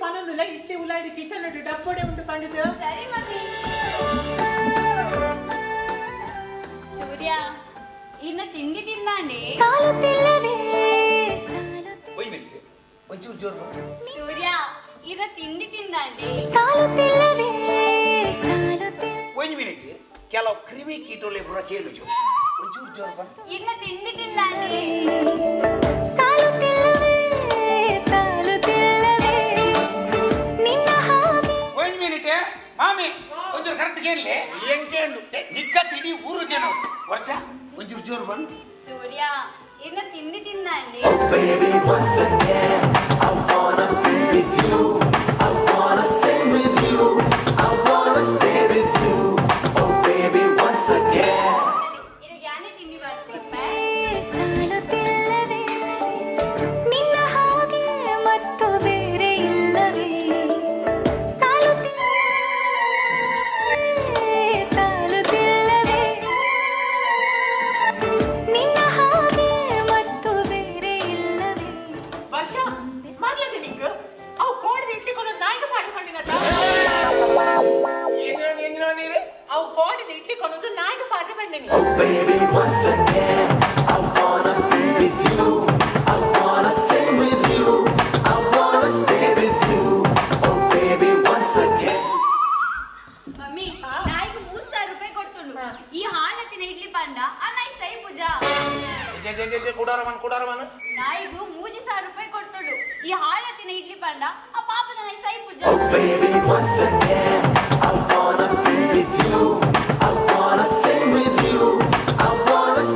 ಪನೊಂದಿಲ್ಲ idli ಉಲಾಡಿ kitchen ಡಬ್ಬೊಡೆ ಉಂಟು ಪಂಡಿತ ಸರಿ mummy. ಸೂರ್ಯ ಇನ್ನ ತಿಂಡಿ ತಿಂದಾಂಡೆ ಸೂರ್ಯ ಇನ್ನ ತಿಂಡಿ ತಿಂದಾಂಡೆ ಒಂದು ಮಿನಿಟ್ ಕೆಲವು ಕ್ರಿಮಿ ಕೀಟೋಲೆ ಬುರ ಕೇಳುಜು ಒಂಚೂರು ಜೋರು ಬಾ ಇನ್ನ ತಿಂಡಿ ತಿಂದಾಂಡೆ ಒಂದು ಮಿನಿಟ್ ಮಾಮಿ ಒಂಚೂರು ಕರೆಕ್ಟ್ ಕೇಳಲಿ ಎಂಟೇಳು ನಿಕ್ಕ ತಿಳಿ ಊರಿಗೇನು ವರ್ಷ ಒಂಚೂರು ಜೋರು ಬಂದು ಸೂರ್ಯ ಇನ್ನ ತಿಂಡಿ ತಿಂದಾಂಡೆ Baby, once again, I wanna be with you. I wanna sing with you. I wanna stay with you. Oh, baby, once again. ಇದು ಯಾನೆ ತಿಂಡಿ ಮಾಡ್ಕೊಡ್ಪ ವರ್ಷ ಮಾಡ್ಲದೆ ನಿಂಗೆ ಅವು ಕೋಡಿದ ಇಡ್ಲಿ ಕೊನೊಂದು ನಾಯಿಗೆ ಪಾಠ ಮಾಡಿನತ ಅವು ಕೋಡಿದ ಇಡ್ಲಿ ಕೊನೊಂದು ನಾಯಿಗೆ ಪಾಠ ಮಾಡಿನಿ Oh, baby, once again, I wanna be with you. I wanna sing with you. I wanna stay with you. Oh, baby, once again. Mummy ನಾಯಿಗೆ 3,000 ರೂಪಾಯಿ ಕೊಡ್ತುಂಡು ಈ ಹಾಲತ್ತಿನ ಇಡ್ಲಿ ಪಂಡ ಅನ್ನ ಸೈ ಪೂಜಾ ಕುಡಾರವನ್ ನಾಯಿಗೂ 3,000 ರೂಪಾಯಿ ಕೊಡ್ತುಂಡು ಈ ಹಾಲತ್ತಿನ ಇಡ್ಲಿ ಪಂಡ ಆ ಪಾಪದ ನೈ ಸೈ ಪೂಜಾ Oh, baby, once again, I wanna be with you.